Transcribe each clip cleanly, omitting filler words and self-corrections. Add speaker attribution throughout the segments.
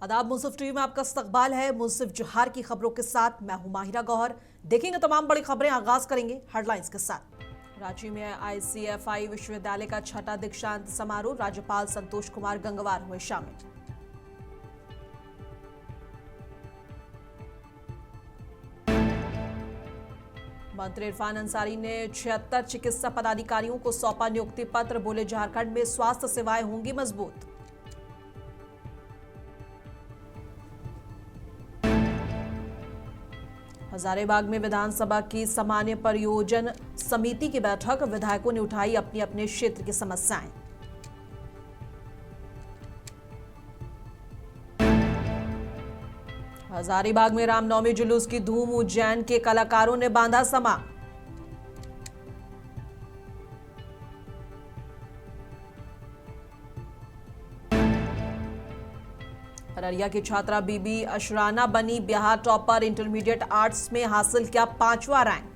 Speaker 1: आदाब। मुंसिफ टीवी में आपका इस्तकबाल है। मुंसिफ जोहार की खबरों के साथ मैं हूं माहिरा गौहर। देखेंगे तमाम बड़ी खबरें। आगाज करेंगे हेडलाइंस के साथ। रांची में ICFI विश्वविद्यालय का छठा दीक्षांत समारोह, राज्यपाल संतोष कुमार गंगवार हुए शामिल। मंत्री इरफान अंसारी ने 76 चिकित्सा पदाधिकारियों को सौंपा नियुक्ति पत्र, बोले झारखंड में स्वास्थ्य सेवाएं होंगी मजबूत। हजारीबाग में विधानसभा की सामान्य परियोजन समिति की बैठक, विधायकों ने उठाई अपनी अपने क्षेत्र की समस्याएं। हजारीबाग में रामनवमी जुलूस की धूम, उज्जैन के कलाकारों ने बांधा समा। अररिया की छात्रा बीबी अशराना बनी बिहार टॉपर, इंटरमीडिएट आर्ट्स में हासिल किया 5वां रैंक।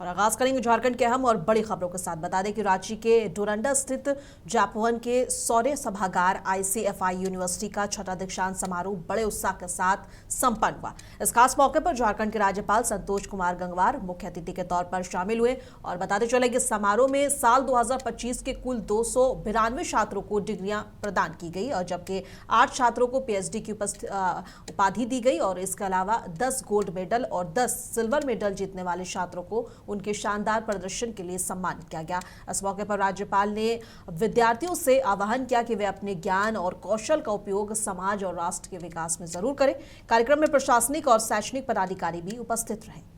Speaker 1: और आगाज करेंगे झारखंड के अहम और बड़ी खबरों के साथ। बता दें कि रांची के डोरंडा स्थित जापवन के सौर्य सभागार ICFI यूनिवर्सिटी का छठा दीक्षांत समारोह बड़े उत्साह के साथ संपन्न हुआ। इस खास मौके पर झारखंड के राज्यपाल संतोष कुमार गंगवार मुख्य अतिथि के तौर पर शामिल हुए। और बताते चले कि समारोह में साल 2025 के कुल 292 छात्रों को डिग्रियां प्रदान की गई और जबकि 8 छात्रों को PhD की उपाधि दी गई। और इसके अलावा 10 गोल्ड मेडल और 10 सिल्वर मेडल जीतने वाले छात्रों को उनके शानदार प्रदर्शन के लिए सम्मानित किया गया। इस मौके पर राज्यपाल ने विद्यार्थियों से आह्वान किया कि वे अपने ज्ञान और कौशल का उपयोग समाज और राष्ट्र के विकास में जरूर करें। कार्यक्रम में प्रशासनिक और शैक्षणिक पदाधिकारी भी उपस्थित रहे।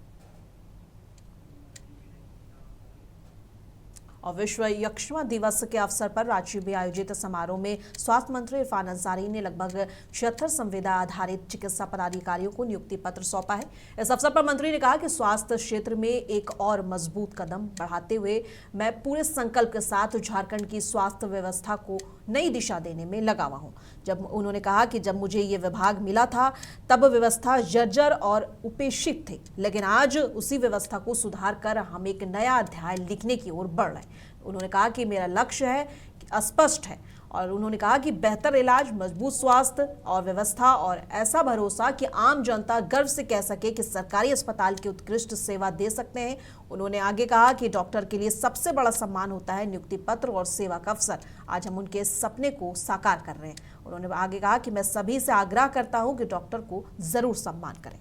Speaker 1: और विश्व यक्ष्मा दिवस के अवसर पर रांची में आयोजित समारोह में स्वास्थ्य मंत्री इरफान अंसारी ने लगभग 76 संविदा आधारित चिकित्सा पदाधिकारियों को नियुक्ति पत्र सौंपा है। इस अवसर पर मंत्री ने कहा कि स्वास्थ्य क्षेत्र में एक और मजबूत कदम बढ़ाते हुए मैं पूरे संकल्प के साथ झारखंड की स्वास्थ्य व्यवस्था को नई दिशा देने में लगा हुआ हूं। जब उन्होंने कहा कि जब मुझे ये विभाग मिला था तब व्यवस्था जर्जर और उपेक्षित थी, लेकिन आज उसी व्यवस्था को सुधार कर हम एक नया अध्याय लिखने की ओर बढ़ रहे हैं। उन्होंने कहा कि मेरा लक्ष्य है स्पष्ट है और उन्होंने कहा कि बेहतर इलाज, मजबूत स्वास्थ्य और व्यवस्था और ऐसा भरोसा कि आम जनता गर्व से कह सके कि सरकारी अस्पताल की उत्कृष्ट सेवा दे सकते हैं। उन्होंने आगे कहा कि डॉक्टर के लिए सबसे बड़ा सम्मान होता है नियुक्ति पत्र और सेवा का अवसर। आज हम उनके सपने को साकार कर रहे हैं। उन्होंने आगे कहा कि मैं सभी से आग्रह करता हूं कि डॉक्टर को जरूर सम्मान करें।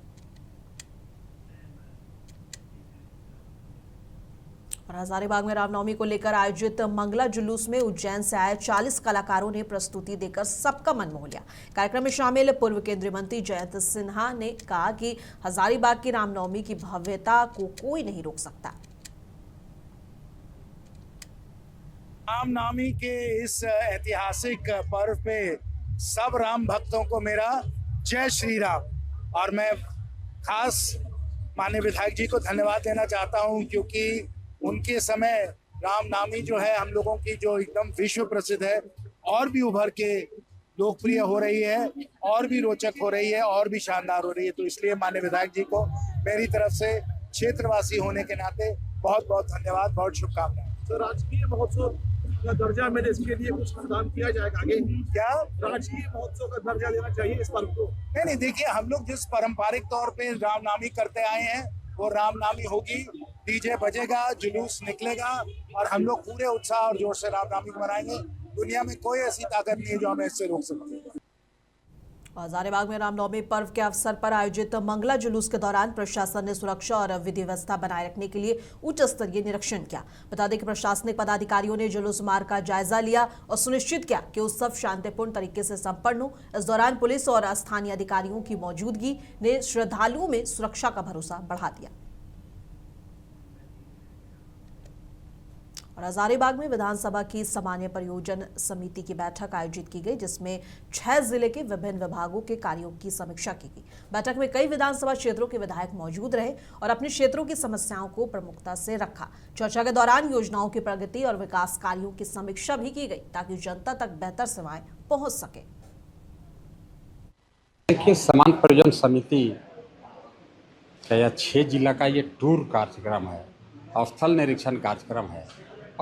Speaker 1: और हजारीबाग में रामनवमी को लेकर आयोजित मंगला जुलूस में उज्जैन से आए 40 कलाकारों ने प्रस्तुति देकर सबका मन मोह लिया। कार्यक्रम में शामिल पूर्व केंद्रीय मंत्री जयंत सिन्हा ने कहा कि हजारीबाग की रामनवमी की भव्यता को कोई नहीं रोक सकता।
Speaker 2: रामनवमी के इस ऐतिहासिक पर्व पे सब राम भक्तों को मेरा जय श्री राम। और मैं खास माननीय विधायक जी को धन्यवाद देना चाहता हूं, क्योंकि उनके समय रामनवमी जो है हम लोगों की जो एकदम विश्व प्रसिद्ध है और भी उभर के लोकप्रिय हो रही है और भी रोचक हो रही है और भी शानदार हो रही है। तो इसलिए माननीय विधायक जी को मेरी तरफ से क्षेत्रवासी होने के नाते बहुत बहुत धन्यवाद, बहुत शुभकामनाएं।
Speaker 3: तो राजकीय महोत्सव का दर्जा मिले, इसके लिए कुछ प्रदान किया जाएगा आगे?
Speaker 2: क्या
Speaker 3: राजकीय महोत्सव का दर्जा देना चाहिए इस पर्व को?
Speaker 2: नहीं, देखिए हम लोग जिस पारंपरिक तौर पे रामनवमी करते आए हैं वो रामनवमी होगी। डीजे बजेगा, जुलूस निकलेगा और हम लोग पूरे उत्साह और जोर से रामनवमी मनाएंगे। दुनिया में कोई ऐसी ताकत नहीं है जो हमें इससे रोक सकती है।
Speaker 1: हजारीबाग में रामनवमी पर्व के अवसर पर आयोजित मंगला जुलूस के दौरान प्रशासन ने सुरक्षा और विधि व्यवस्था बनाए रखने के लिए उच्च स्तरीय निरीक्षण किया। बता दें कि प्रशासनिक पदाधिकारियों ने जुलूस मार्ग का जायजा लिया और सुनिश्चित किया कि उत्सव शांतिपूर्ण तरीके से संपन्न हो। इस दौरान पुलिस और स्थानीय अधिकारियों की मौजूदगी ने श्रद्धालुओं में सुरक्षा का भरोसा बढ़ा दिया। और हजारीबाग में विधानसभा की सामान्य परियोजन समिति की बैठक आयोजित की गई, जिसमें 6 जिले के विभिन्न विभागों के कार्यों की समीक्षा की गई। बैठक में कई विधानसभा क्षेत्रों के विधायक मौजूद रहे और अपने क्षेत्रों की समस्याओं को प्रमुखता से रखा। चर्चा के दौरान योजनाओं की प्रगति और विकास कार्यों की समीक्षा भी की गई ताकि जनता तक बेहतर सेवाएं पहुंच सके।
Speaker 4: देखिए, सामान्य परियोजन समिति का यह 6 जिला का ये टूर कार्यक्रम है, स्थल निरीक्षण कार्यक्रम है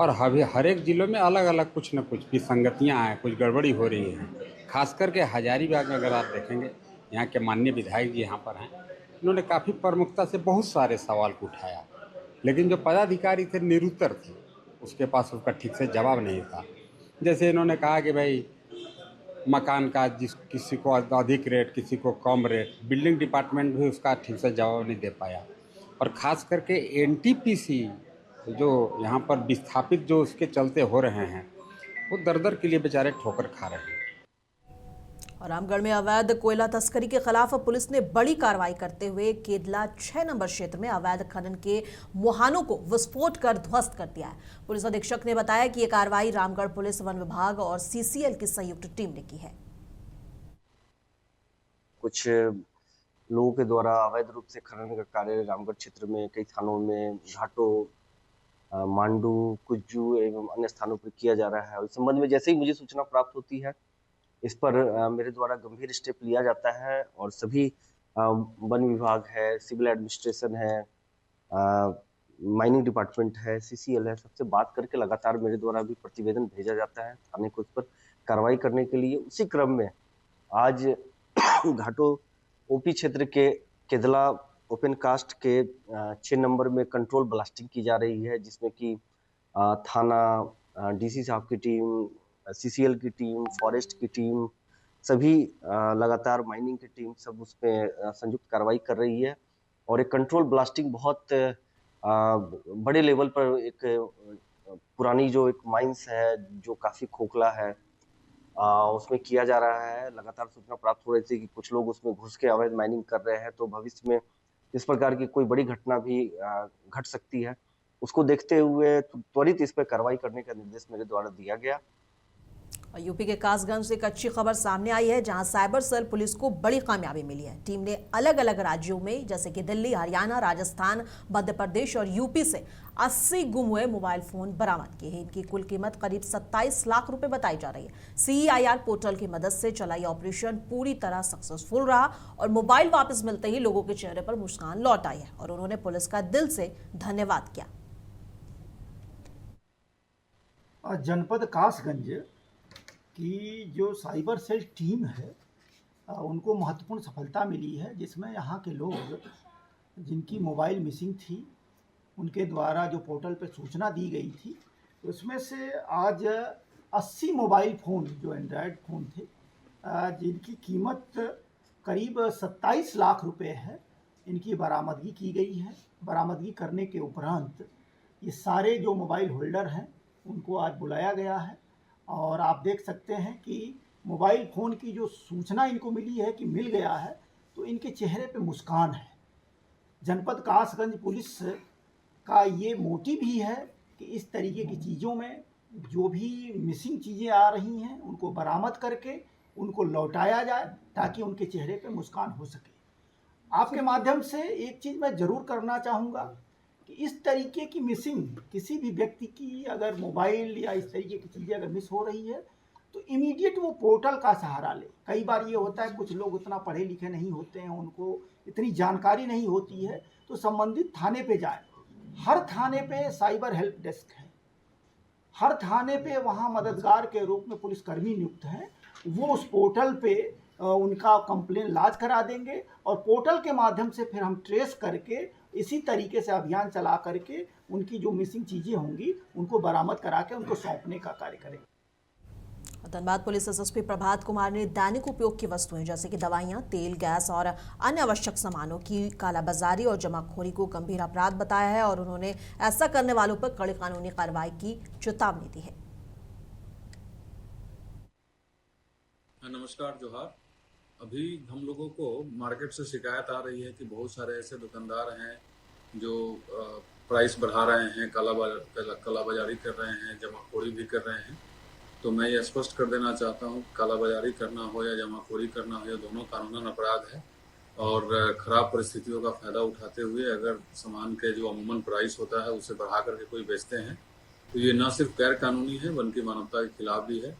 Speaker 4: और हर एक ज़िलों में अलग अलग कुछ न कुछ विसंगतियाँ हैं, कुछ गड़बड़ी हो रही है। खास करके हजारीबाग में अगर आप देखेंगे, यहाँ के माननीय विधायक जी यहाँ पर हैं, इन्होंने काफ़ी प्रमुखता से बहुत सारे सवाल को उठाया, लेकिन जो पदाधिकारी थे निरुत्तर थे, उसके पास उसका ठीक से जवाब नहीं था। जैसे इन्होंने कहा कि भाई मकान का किसी को अधिक रेट, किसी को कम रेट, बिल्डिंग डिपार्टमेंट भी उसका ठीक से जवाब नहीं दे पाया। और ख़ास करके एनटीपीसी जो यहाँ पर विस्थापित जो उसके चलते हो रहे हैं, वो दर के लिए बेचारे ठोकर खा रहे हैं।
Speaker 1: और रामगढ़ में अवैध कोयला तस्करी के खिलाफ पुलिस ने बड़ी कार्रवाई करते हुए केदला 6 नंबर क्षेत्र में अवैध खनन के मुहानों को विस्फोट कर ध्वस्त कर दिया है। पुलिस अधीक्षक ने बताया कि यह कार्रवाई रामगढ़ पुलिस, वन विभाग और सीसीएल की संयुक्त टीम ने की है।
Speaker 5: कुछ लोगों के द्वारा अवैध रूप से खनन का कार्य रामगढ़ क्षेत्र में कई स्थानों में घाटों, मांडू, कुज्जू एवं अन्य स्थानों पर किया जा रहा है। इस संबंध में जैसे ही मुझे सूचना प्राप्त होती है, इस पर मेरे द्वारा गंभीर स्टेप लिया जाता है और सभी वन विभाग है, सिविल एडमिनिस्ट्रेशन है, माइनिंग डिपार्टमेंट है, सीसीएल है, सबसे बात करके लगातार मेरे द्वारा भी प्रतिवेदन भेजा जाता है थाने को इस पर कार्रवाई करने के लिए। उसी क्रम में आज घाटों ओपी क्षेत्र के केदला ओपन कास्ट के 6 नंबर में कंट्रोल ब्लास्टिंग की जा रही है, जिसमें कि थाना, डीसी साहब की टीम, सीसीएल की टीम, फॉरेस्ट की टीम, सभी लगातार माइनिंग की टीम सब उसमें संयुक्त कार्रवाई कर रही है। और एक कंट्रोल ब्लास्टिंग बहुत बड़े लेवल पर एक पुरानी जो एक माइंस है जो काफ़ी खोखला है, उसमें किया जा रहा है। लगातार सूचना प्राप्त हो रही थी कि कुछ लोग उसमें घुस के अवैध माइनिंग कर रहे हैं, तो भविष्य में इस प्रकार की कोई बड़ी घटना भी घट सकती है। उसको देखते हुए त्वरित इस पर कार्रवाई करने का निर्देश मेरे द्वारा दिया गया।
Speaker 1: और यूपी के कासगंज से एक अच्छी खबर सामने आई है, जहां साइबर सेल पुलिस को बड़ी कामयाबी मिली है। टीम ने अलग अलग राज्यों में जैसे कि दिल्ली, हरियाणा, राजस्थान, मध्य प्रदेश और यूपी से 80 गुम हुए मोबाइल फोन बरामद किए हैं। इनकी कुल कीमत करीब 27 लाख रुपए बताई जा रही है। CEIR पोर्टल की मदद से चला यह ऑपरेशन पूरी तरह सक्सेसफुल रहा और मोबाइल वापस मिलते ही लोगों के चेहरे पर मुस्कान लौट आई है और उन्होंने पुलिस का दिल से धन्यवाद किया।
Speaker 6: जनपद कासगंज की जो साइबर सेल टीम है, उनको महत्वपूर्ण सफलता मिली है, जिसमें यहाँ के लोग जिनकी मोबाइल मिसिंग थी, उनके द्वारा जो पोर्टल पर सूचना दी गई थी, उसमें से आज 80 मोबाइल फ़ोन जो एंड्रॉयड फ़ोन थे, जिनकी कीमत करीब 27 लाख रुपए है, इनकी बरामदगी की गई है। बरामदगी करने के उपरांत ये सारे जो मोबाइल होल्डर हैं उनको आज बुलाया गया है और आप देख सकते हैं कि मोबाइल फ़ोन की जो सूचना इनको मिली है कि मिल गया है, तो इनके चेहरे पे मुस्कान है। जनपद कासगंज पुलिस का ये मोटिव ही है कि इस तरीके की चीज़ों में जो भी मिसिंग चीज़ें आ रही हैं उनको बरामद करके उनको लौटाया जाए, ताकि उनके चेहरे पे मुस्कान हो सके। आपके माध्यम से एक चीज़ मैं ज़रूर करना चाहूँगा कि इस तरीके की मिसिंग किसी भी व्यक्ति की अगर मोबाइल या इस तरीके की चीज़ें अगर मिस हो रही है, तो इमीडिएट वो पोर्टल का सहारा ले। कई बार ये होता है कुछ लोग उतना पढ़े लिखे नहीं होते हैं, उनको इतनी जानकारी नहीं होती है, तो संबंधित थाने पे जाए। हर थाने पे साइबर हेल्प डेस्क है, हर थाने पे वहाँ मददगार के रूप में पुलिसकर्मी नियुक्त हैं। वो उस पोर्टल पे उनका कंप्लेन लॉन्च करा देंगे और पोर्टल के माध्यम से फिर हम ट्रेस करके इसी तरीके से अभियान चला करके उनकी जो मिसिंग चीज़ें होंगी उनको बरामद करा के उनको सौंपने का कार्य करेंगे।
Speaker 1: धनबाद पुलिस एसएसपी प्रभात कुमार ने दैनिक उपयोग की वस्तुएं जैसे कि दवाइयां, तेल, गैस और अन्य आवश्यक सामानों की कालाबाजारी और जमाखोरी को गंभीर अपराध बताया है और उन्होंने ऐसा करने वालों पर कड़ी कानूनी कार्रवाई की चेतावनी दी है।
Speaker 7: नमस्कार, जोहार। अभी हम लोगों को मार्केट से शिकायत आ रही है कि बहुत सारे ऐसे दुकानदार हैं जो प्राइस बढ़ा रहे हैं, कालाबाजारी कर रहे हैं, जमाखोरी भी कर रहे हैं। तो मैं ये स्पष्ट कर देना चाहता हूँ, कालाबाजारी करना हो या जमाखोरी करना हो, ये दोनों कानूनन अपराध है और ख़राब परिस्थितियों का फ़ायदा उठाते हुए अगर सामान के जो अमूमन प्राइस होता है उसे बढ़ा करके कोई बेचते हैं तो ये न सिर्फ गैर कानूनी है बल्कि मानवता के खिलाफ भी है।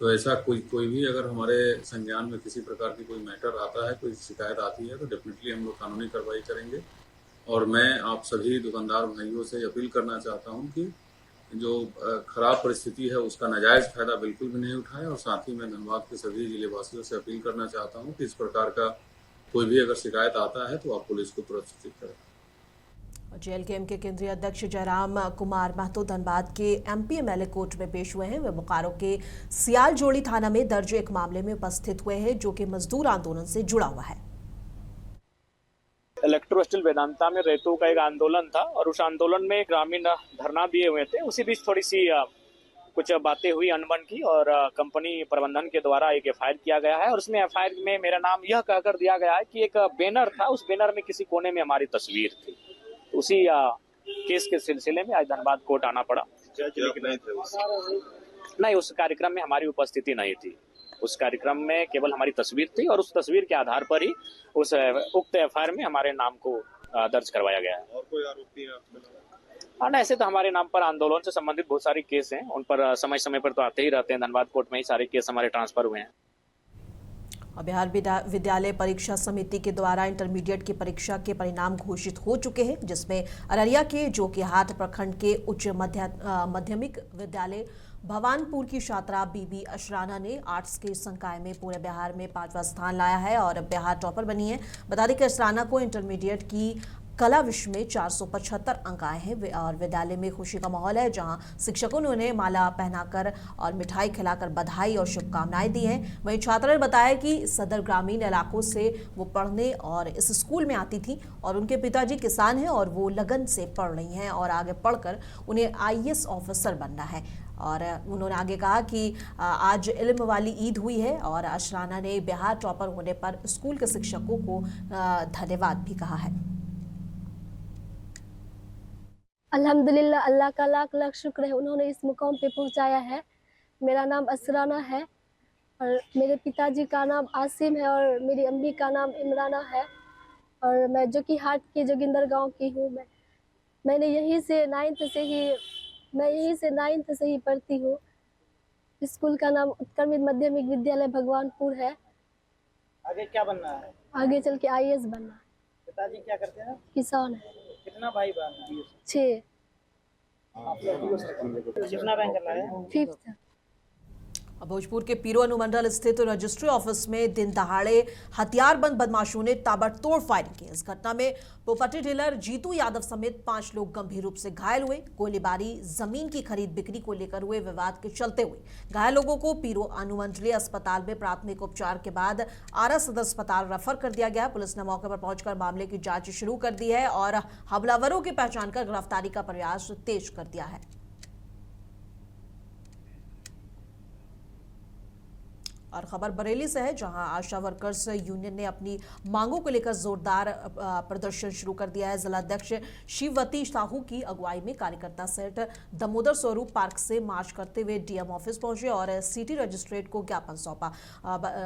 Speaker 7: तो ऐसा कोई भी अगर हमारे संज्ञान में किसी प्रकार की कोई मैटर आता है, कोई शिकायत आती है, तो डेफिनेटली हम लोग कानूनी कार्रवाई करेंगे। और मैं आप सभी दुकानदार भाइयों से अपील करना चाहता हूं कि जो खराब परिस्थिति है उसका नाजायज़ फायदा बिल्कुल भी नहीं उठाए। और साथ ही मैं धनबाद के सभी जिले वासियों से अपील करना चाहता हूँ कि इस प्रकार का कोई भी अगर शिकायत आता है तो आप पुलिस को तुरंत सूचित करें।
Speaker 1: जेएलकेएम के केंद्रीय अध्यक्ष जयराम कुमार महतो धनबाद के एमपी एमएलए कोर्ट में पेश हुए हैं। वे बोकारो के सियाल जोड़ी थाना में दर्ज एक मामले में उपस्थित हुए हैं जो कि मजदूर आंदोलन से जुड़ा हुआ है।
Speaker 8: इलेक्ट्रो स्टील वेदांता में रेतों का एक आंदोलन था और उस आंदोलन में ग्रामीण धरना दिए हुए थे। उसी बीच थोड़ी सी कुछ बातें हुई अनबन की और कंपनी प्रबंधन के द्वारा एक एफआईआर किया गया है और उसमें एफआईआर में मेरा नाम यह कहकर दिया गया है कि एक बैनर था, उस बैनर में किसी कोने में हमारी तस्वीर थी। तो उसी केस के सिलसिले में आज धनबाद कोर्ट आना पड़ा। नहीं, उस कार्यक्रम में हमारी उपस्थिति नहीं थी। उस कार्यक्रम में केवल हमारी तस्वीर थी और उस तस्वीर के आधार पर ही उस उक्त एफआईआर में हमारे नाम को दर्ज करवाया गया है।
Speaker 3: और कोई आरोपी है?
Speaker 8: हाँ, ऐसे तो हमारे नाम पर आंदोलन से संबंधित बहुत सारे केस हैं, उन पर समय समय पर तो आते ही रहते हैं। धनबाद कोर्ट में ही सारे केस हमारे ट्रांसफर हुए हैं।
Speaker 1: बिहार विद्यालय परीक्षा समिति के द्वारा इंटरमीडिएट की परीक्षा के परिणाम घोषित हो चुके हैं, जिसमें अररिया के जोकीहाट प्रखंड के उच्च माध्यमिक विद्यालय भवानपुर की छात्रा बीबी अशराना ने आर्ट्स के संकाय में पूरे बिहार में 5वां स्थान लाया है और बिहार टॉपर बनी है। बता दें कि अशराना को इंटरमीडिएट की कला विषय में 475 अंक आए हैं और विद्यालय में खुशी का माहौल है, जहां शिक्षकों ने उन्हें माला पहनाकर और मिठाई खिलाकर बधाई और शुभकामनाएं दी हैं। वहीं छात्रा ने बताया कि सदर ग्रामीण इलाकों से वो पढ़ने और इस स्कूल में आती थी और उनके पिताजी किसान हैं और वो लगन से पढ़ रही हैं और आगे पढ़कर उन्हें आईएएस ऑफिसर बनना है। और उन्होंने आगे कहा कि आज इल्म वाली ईद हुई है और अशराना ने बिहार टॉपर होने पर स्कूल के शिक्षकों को धन्यवाद भी कहा है।
Speaker 9: अल्हम्दुलिल्लाह, अल्लाह का लाख लाख शुक्र है, उन्होंने इस मुकाम पे पहुंचाया है। मेरा नाम असराना है और मेरे पिताजी का नाम आसिम है और मेरी अम्मी का नाम इमराना है और मैं जोकीहाट के जोगिंदर गांव की हूँ। मैंने यहीं से नाइन्थ से ही पढ़ती हूँ। स्कूल का नाम उत्क्रमित माध्यमिक विद्यालय भगवानपुर है।
Speaker 10: आगे क्या बनना है?
Speaker 9: आगे चल के आईएएस बनना है।
Speaker 10: पिताजी क्या करते हैं?
Speaker 9: किसान है।
Speaker 10: कितना भाई बहन?
Speaker 9: 6।
Speaker 10: कितना रैंक लाए?
Speaker 9: 5th।
Speaker 1: भोजपुर के पीरो अनुमंडल स्थित रजिस्ट्री ऑफिस में दिन दहाड़े हथियारबंद बदमाशों ने ताबड़तोड़ फायरिंग की। इस घटना में प्रॉपर्टी डीलर जीतू यादव समेत 5 लोग गंभीर रूप से घायल हुए। गोलीबारी जमीन की खरीद बिक्री को लेकर हुए विवाद के चलते हुए घायल लोगों को पीरो अनुमंडलीय अस्पताल में प्राथमिक उपचार के बाद आरा सदर अस्पताल रेफर कर दिया गया। पुलिस ने मौके पर पहुंचकर मामले की जांच शुरू कर दी है और हमलावरों की पहचान कर गिरफ्तारी का प्रयास तेज कर दिया है। और खबर बरेली से है, जहां आशा वर्कर्स यूनियन ने अपनी मांगों को लेकर जोरदार प्रदर्शन शुरू कर दिया है। जिला अध्यक्ष शिववती साहू की अगुवाई में कार्यकर्ता सेट दामोदर स्वरूप पार्क से मार्च करते हुए डीएम ऑफिस पहुंचे और सिटी रजिस्ट्रेट को ज्ञापन सौंपा।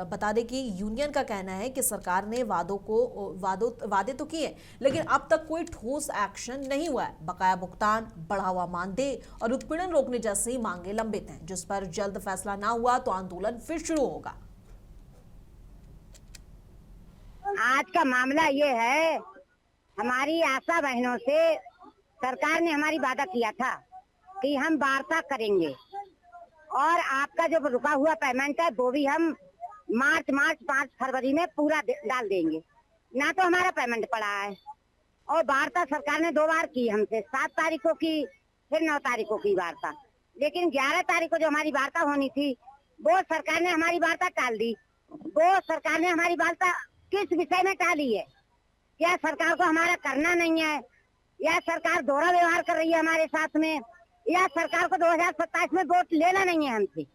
Speaker 1: बता दें कि यूनियन का कहना है कि सरकार ने वादे तो किए, लेकिन अब तक कोई ठोस एक्शन नहीं हुआ है। बकाया भुगतान, बढ़ा हुआ मानदेय और उत्पीड़न रोकने जैसी मांगे लंबित हैं, जिस पर जल्द फैसला ना हुआ तो आंदोलन फिर शुरू होगा।
Speaker 11: आज का मामला ये है, हमारी आशा बहनों से सरकार ने हमारी वादा किया था कि हम वार्ता करेंगे और आपका जो रुका हुआ पेमेंट है वो भी हम मार्च 5 फरवरी में पूरा डाल देंगे। ना तो हमारा पेमेंट पड़ा है और वार्ता सरकार ने 2 बार की हमसे, 7 तारीख को की, फिर 9 तारीख को की वार्ता। लेकिन 11 तारीख को जो हमारी वार्ता होनी थी वो सरकार ने हमारी वार्ता टाल दी। वो सरकार ने हमारी वार्ता किस विषय में टाली है? क्या सरकार को हमारा करना नहीं है, या सरकार दोहरा व्यवहार कर रही है हमारे साथ में, या सरकार को 2027 में वोट लेना नहीं है हमसे?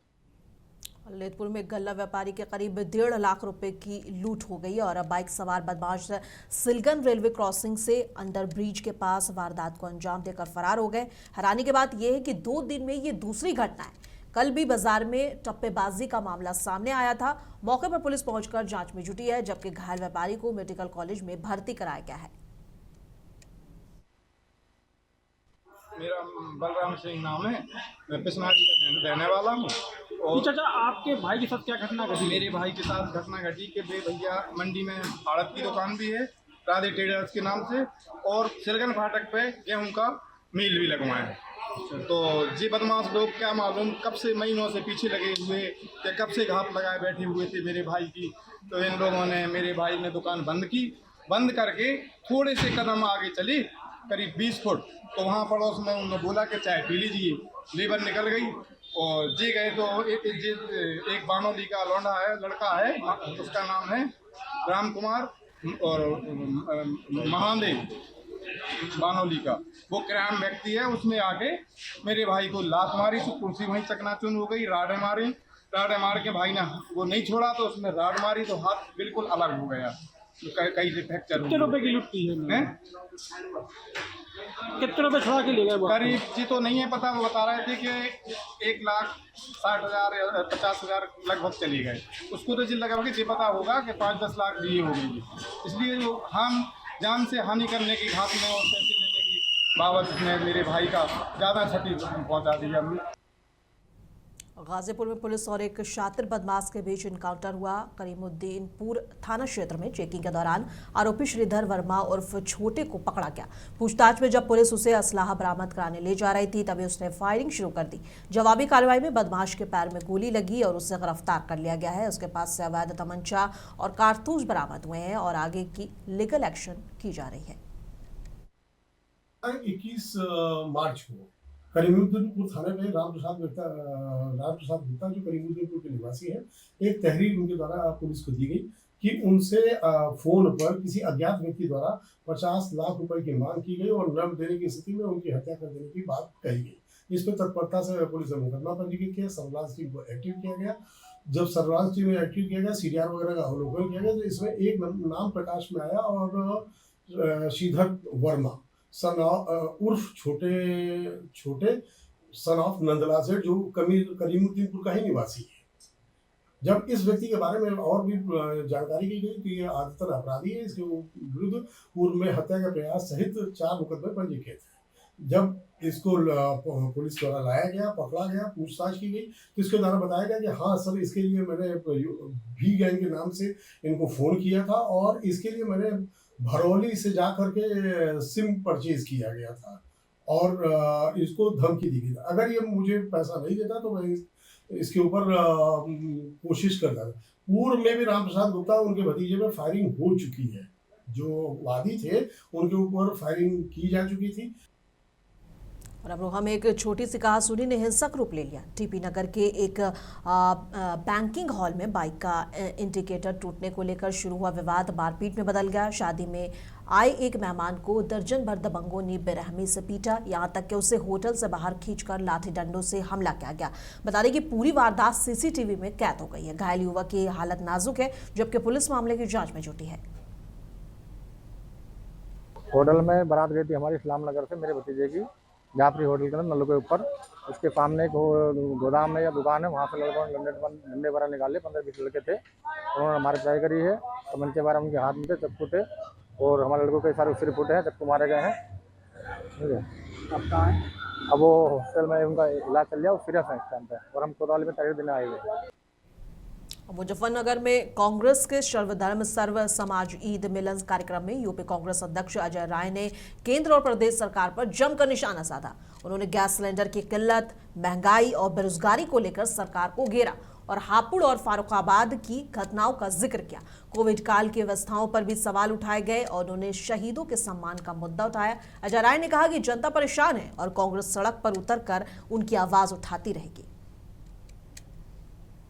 Speaker 1: ललितपुर में गल्ला व्यापारी के करीब 1.5 लाख रुपए की लूट हो गई और बाइक सवार बदमाश सिलगन रेलवे क्रॉसिंग से अंडर ब्रिज के पास वारदात को अंजाम देकर फरार हो गए। हैरानी की बात यह है कि 2 दिन में ये दूसरी घटना है। कल भी बाजार में टप्पेबाजी का मामला सामने आया था। मौके पर पुलिस पहुंचकर जांच में जुटी है, जबकि घायल व्यापारी को मेडिकल कॉलेज में भर्ती कराया गया है।
Speaker 12: मेरा बलराम सिंह नाम है, मैं पिसनारी का रहने वाला हूँ। और
Speaker 10: चाचा, आपके भाई के साथ क्या घटना घटी?
Speaker 12: मेरे भाई के साथ घटना घटी कि भैया मंडी में आड़त की दुकान भी है राधे ट्रेडर्स के नाम से, और सिलगन फाटक पे गेहूं का मिल भी लगवाए हैं। तो ये बदमाश लोग क्या मालूम कब से महीनों से पीछे लगे हुए या कब से घात लगाए बैठे हुए थे मेरे भाई की। तो इन लोगों ने, मेरे भाई ने दुकान बंद की, बंद करके थोड़े से कदम आगे चले करीब 20 फुट, तो वहाँ पड़ोस में उन्होंने बोला कि चाय पी लीजिए। लेबर निकल गई और जी गए तो एक बानोली का लौंडा है, लड़का है, उसका नाम है राम कुमार और महादेव बानोली का, वो क्राइम व्यक्ति है। उसने आके मेरे भाई को लात मारी, तो कुर्सी वहीं चकनाचूर हो गई। राडे मार के भाई ने वो नहीं छोड़ा, तो उसने राड मारी तो हाथ बिल्कुल अलग हो गया, कहीं से फ्रैक्चर।
Speaker 10: कितने रुपए की लूट की है? कितने रुपए छुड़ा के ले गए?
Speaker 12: करीब जी तो नहीं है पता, वो बता रहे थे कि 1,60,000 या 50,000 लगभग चले गए। उसको तो जी लगा कि ये पता होगा कि 5-10 लाख दिए होंगे, इसलिए वो हम जान से हानि करने की घात में और पैसे लेने की बाबत में मेरे भाई का ज़्यादा क्षति पहुँचा दी हमने।
Speaker 1: गाजीपुर में पुलिस और एक शातिर बदमाश के बीच इनकाउंटर हुआ। करीमुद्दीनपुर थाना क्षेत्र में चेकिंग के दौरान आरोपी श्रीधर वर्मा उर्फ छोटे को पकड़ा गया। पूछताछ में जब पुलिस उसे असलाहा बरामद कराने ले जा रही थी, तभी उसने फायरिंग शुरू कर दी। जवाबी कार्रवाई में बदमाश के पैर में गोली लगी और उसे गिरफ्तार कर लिया गया है। उसके पास से अवैध तमंचा और कारतूस बरामद हुए हैं और आगे की लीगल एक्शन की जा रही है।
Speaker 3: 21 मार्च को करीमुद्दीनपुर थाने में रामप्रसाद गुप्ता जो करीमुद्दीनपुर के निवासी हैं, एक तहरीर उनके द्वारा पुलिस को दी गई कि उनसे फोन पर किसी अज्ञात व्यक्ति द्वारा 50 लाख रुपए की मांग की गई और न देने की स्थिति में उनकी हत्या कर देने की बात कही गई। इस पर तत्परता से पुलिस ने मुकदमा पंजीकृत किया, सर्विलांस टीम को एक्टिव किया गया। जब सर्विलांस टीम में एक्टिव किया गया, CDR वगैरह का अवलोकन किया गया, तो इसमें एक नाम प्रकाश में आया और श्रीधर वर्मा सन उर्फ छोटे सन ऑफ नंदलाल सेठ, जो करीमुद्दीनपुर का ही निवासी है। जब इस व्यक्ति के बारे में और भी जानकारी की गई कि यह आदतन अपराधी है, इसके विरुद्ध पूर्व में हत्या का प्रयास सहित 4 मुकदमे पंजीकृत हैं। जब इसको पुलिस द्वारा लाया गया, पकड़ा गया, पूछताछ की गई, तो इसके द्वारा बताया गया कि हाँ सर, इसके लिए मैंने भी गैंग के नाम से इनको फ़ोन किया था और इसके लिए मैंने भरौली से जा करके सिम परचेज किया गया था और इसको धमकी दी गई था, अगर ये मुझे पैसा नहीं देता तो मैं इसके ऊपर कोशिश करता था। पूर्व में भी रामप्रसाद गुप्ता उनके भतीजे में फायरिंग हो चुकी है, जो वादी थे उनके ऊपर फायरिंग की जा चुकी थी।
Speaker 1: और अब हम एक छोटी सी कहासुनी ने हिंसक रूप ले लिया। टीपी नगर के एक बैंकिंग हॉल में बाइक का इंडिकेटर टूटने को लेकर शुरू हुआ विवाद मारपीट में बदल गया। शादी में आए एक मेहमान को दर्जन भर दबंगों ने बेरहमी से पीटा, यहां तक कि उसे होटल से बाहर खींचकर लाठी डंडों से हमला किया गया। बता दें कि पूरी वारदात CCTV में कैद हो गई है। घायल युवक की हालत नाजुक है, जबकि पुलिस मामले की जांच में जुटी है।
Speaker 13: होटल में बारात गई थी हमारी इस्लाम नगर से, मेरे भतीजे की, जाफरी होटल के अंदर नल के ऊपर। उसके सामने एक गोदाम है या दुकान है, वहाँ से लड़कों ने डंडे वगैरह निकाले, 15-20 लड़के थे। उन्होंने हमारी पिटाई करी है, तमंचे वगैरह उनके हाथ में थे, चक्कू थे और हमारे लड़कों के सारे सिर फुटे हैं, चक्कू मारे गए हैं। ठीक है, अब कहाँ है? अब वो हॉस्पिटल में उनका इलाज चल रहा है, वो सीरियस है इस टाइम पे, और हम कोतवाली में तहरीर देने आए हुए।
Speaker 1: मुजफ्फरनगर में कांग्रेस के सर्वधर्म सर्व समाज ईद मिलन कार्यक्रम में यूपी कांग्रेस अध्यक्ष अजय राय ने केंद्र और प्रदेश सरकार पर जमकर निशाना साधा। उन्होंने गैस सिलेंडर की किल्लत, महंगाई और बेरोजगारी को लेकर सरकार को घेरा और हापुड़ और फारुखाबाद की घटनाओं का जिक्र किया। कोविड काल की व्यवस्थाओं पर भी सवाल उठाए गए और उन्होंने शहीदों के सम्मान का मुद्दा उठाया। अजय राय ने कहा कि जनता परेशान है और कांग्रेस सड़क पर उतरकर उनकी आवाज उठाती रहेगी।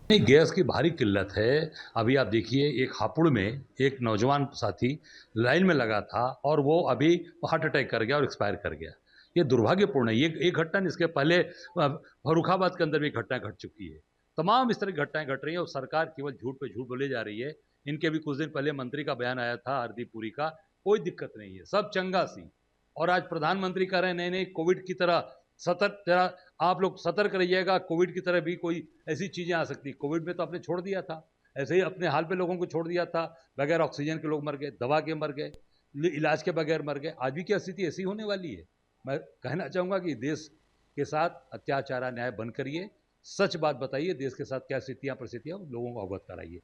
Speaker 14: गैस की भारी किल्लत है। अभी आप देखिए, एक हापुड़ में एक नौजवान साथी लाइन में लगा था और वो अभी हार्ट अटैक कर गया और एक्सपायर कर गया। ये दुर्भाग्यपूर्ण है। ये एक घटना, इसके पहले फर्रुखाबाद के अंदर भी घटना घट चुकी है। तमाम इस तरह की घटनाएं घट रही हैं और सरकार केवल झूठ पे झूठ बोले जा रही है। इनके भी कुछ दिन पहले मंत्री का बयान आया था हरदीप पुरी का, कोई दिक्कत नहीं है, सब चंगा सी। और आज प्रधानमंत्री कह रहे हैं नहीं कोविड की तरह सतर्क, आप लोग सतर्क रहिएगा, कोविड की तरह भी कोई ऐसी चीज़ें आ सकती। कोविड में तो आपने छोड़ दिया था, ऐसे ही अपने हाल पे लोगों को छोड़ दिया था, बगैर ऑक्सीजन के लोग मर गए, दवा के मर गए, इलाज के बगैर मर गए। आज भी क्या स्थिति ऐसी होने वाली है? मैं कहना चाहूँगा कि देश के साथ अत्याचार अन्याय बंद करिए, सच बात बताइए, देश के साथ क्या स्थितियाँ परिस्थितियाँ लोगों को अवगत कराइए।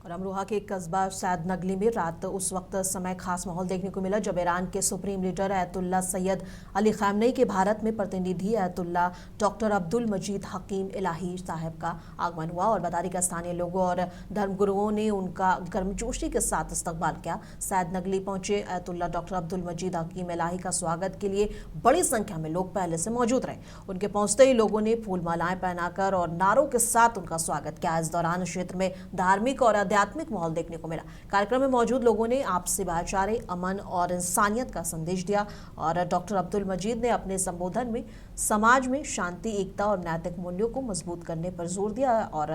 Speaker 1: और अमरोहा के कस्बा सैदनगली में रात उस वक्त समय खास माहौल देखने को मिला जब ईरान के supreme leader Ayatollah Syed Ali खamenei के भारत में प्रतिनिधि अयतुल्ला डॉक्टर अब्दुल मजीद हकीम इलाही साहब का आगमन हुआ और बतारी का स्थानीय लोगों और धर्मगुरुओं ने उनका गर्मजोशी के साथ इस्तकबाल किया। सैदनगली पहुंचे अयतुल्ला डॉक्टर अब्दुल मजीद हकीम इलाही का स्वागत के लिए बड़ी संख्या में लोग पहले से मौजूद रहे। उनके पहुंचते ही लोगों ने फूल मालाएं पहनाकर और नारों के साथ उनका स्वागत किया। इस दौरान क्षेत्र में धार्मिक और आध्यात्मिक माहौल देखने को मिला। कार्यक्रम में मौजूद लोगों ने आपसी भाईचारे, अमन और इंसानियत का संदेश दिया और डॉक्टर अब्दुल मजीद ने अपने संबोधन में समाज में शांति, एकता और नैतिक मूल्यों को मजबूत करने पर जोर दिया और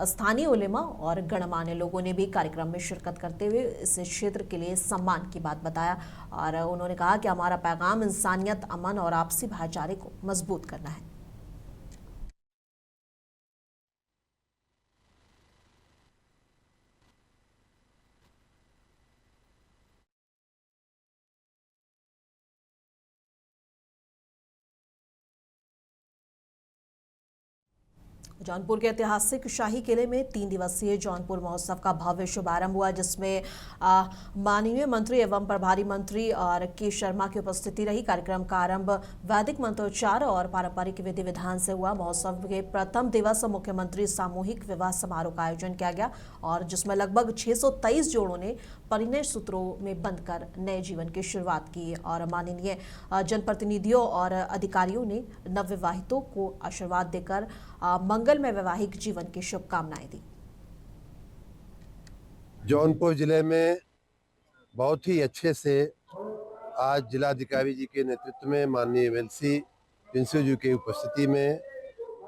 Speaker 1: स्थानीय उलेमा और गणमान्य लोगों ने भी कार्यक्रम में शिरकत करते हुए इस क्षेत्र के लिए सम्मान की बात बताया और उन्होंने कहा कि हमारा पैगाम इंसानियत, अमन और आपसी भाईचारे को मजबूत करना है। जौनपुर के ऐतिहासिक शाही किले में 3 दिवसीय जौनपुर महोत्सव का भव्य शुभारंभ हुआ जिसमें माननीय मंत्री एवं प्रभारी मंत्री और के शर्मा की उपस्थिति रही। कार्यक्रम का आरंभ वैदिक मंत्रोच्चार और पारंपरिक विधि विधान से हुआ। महोत्सव के प्रथम दिवस मुख्यमंत्री सामूहिक विवाह समारोह का आयोजन किया गया और जिसमें लगभग 623 जोड़ों ने परिणय सूत्रों में बंधकर नए जीवन की शुरुआत की और माननीय जनप्रतिनिधियों और अधिकारियों ने नवविवाहितों को आशीर्वाद देकर मंगलमय वैवाहिक जीवन की शुभकामनाएं दी।
Speaker 15: जौनपुर जिले में बहुत ही अच्छे से आज जिलाधिकारी जी के नेतृत्व में माननीय एमएलसी प्रिंसिपल जी की उपस्थिति में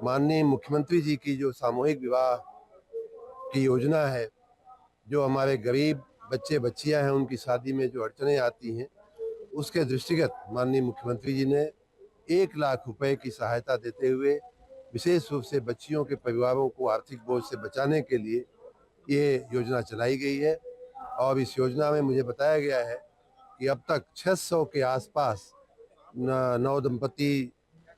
Speaker 15: माननीय मुख्यमंत्री जी की जो सामूहिक विवाह की योजना है, जो हमारे गरीब बच्चे बच्चियां हैं उनकी शादी में जो अड़चनें आती हैं, उसके दृष्टिगत माननीय मुख्यमंत्री जी ने 1 लाख रुपए की सहायता देते हुए विशेष रूप से बच्चियों के परिवारों को आर्थिक बोझ से बचाने के लिए ये योजना चलाई गई है। और इस योजना में मुझे बताया गया है कि अब तक 600 के आसपास नौ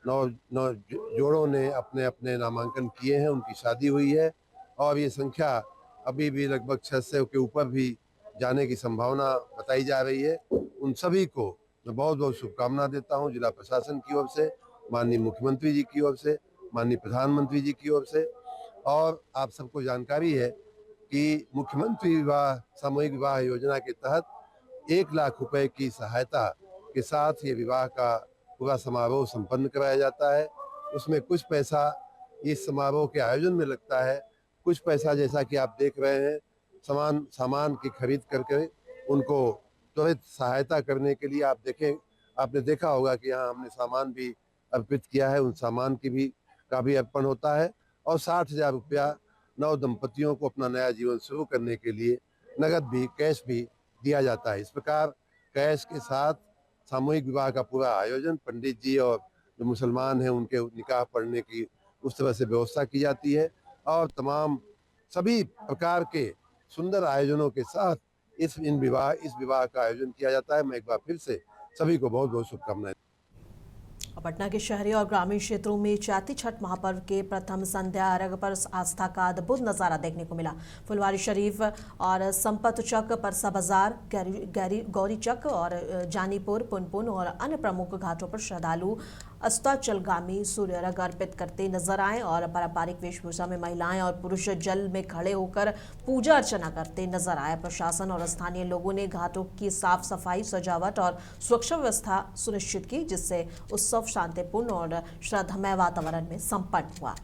Speaker 15: जोड़ों ने अपने अपने नामांकन किए हैं, उनकी शादी हुई है और ये संख्या अभी भी लगभग 600 के ऊपर भी जाने की संभावना बताई जा रही है। उन सभी को मैं बहुत बहुत शुभकामना देता हूँ, जिला प्रशासन की ओर से, माननीय मुख्यमंत्री जी की ओर से, माननीय प्रधानमंत्री जी की ओर से। और आप सबको जानकारी है कि मुख्यमंत्री विवाह सामूहिक विवाह योजना के तहत 1 लाख रुपए की सहायता के साथ ये विवाह का पूरा समारोह संपन्न कराया जाता है। उसमें कुछ पैसा इस समारोह के आयोजन में लगता है, कुछ पैसा जैसा कि आप देख रहे हैं सामान की खरीद करके उनको त्वरित सहायता करने के लिए आपने देखा होगा कि यहाँ हमने सामान भी अर्पित किया है, उन सामान की का भी अर्पण होता है और 60,000 रुपया नव दंपतियों को अपना नया जीवन शुरू करने के लिए नगद भी, कैश भी दिया जाता है। इस प्रकार कैश के साथ सामूहिक विवाह का पूरा आयोजन पंडित जी और जो मुसलमान हैं उनके निकाह पढ़ने की उस तरह से व्यवस्था की जाती है और तमाम सभी प्रकार के सुंदर आयोजनों के साथ इस विवाह का आयोजन किया जाता है। मैं एक बार फिर से सभी को बहुत बहुत शुभकामनाएं।
Speaker 1: पटना के शहरी और ग्रामीण क्षेत्रों में चैती छठ महापर्व के प्रथम संध्या अर्घ पर आस्था का अद्भुत नजारा देखने को मिला। फुलवारी शरीफ और संपत चक, परसा बाजार, गौरी चक और जानीपुर, पुनपुन और अन्य प्रमुख घाटों पर श्रद्धालु अस्ताचलगामी सूर्य अर्घ अर्पित करते नजर आए और पारंपरिक वेशभूषा में महिलाएं और पुरुष जल में खड़े होकर पूजा अर्चना करते नजर आए। प्रशासन और स्थानीय लोगों ने घाटों की साफ सफाई, सजावट और सुरक्षा व्यवस्था सुनिश्चित की, जिससे उत्सव शांतिपूर्ण और श्रद्धामय वातावरण में संपन्न हुआ।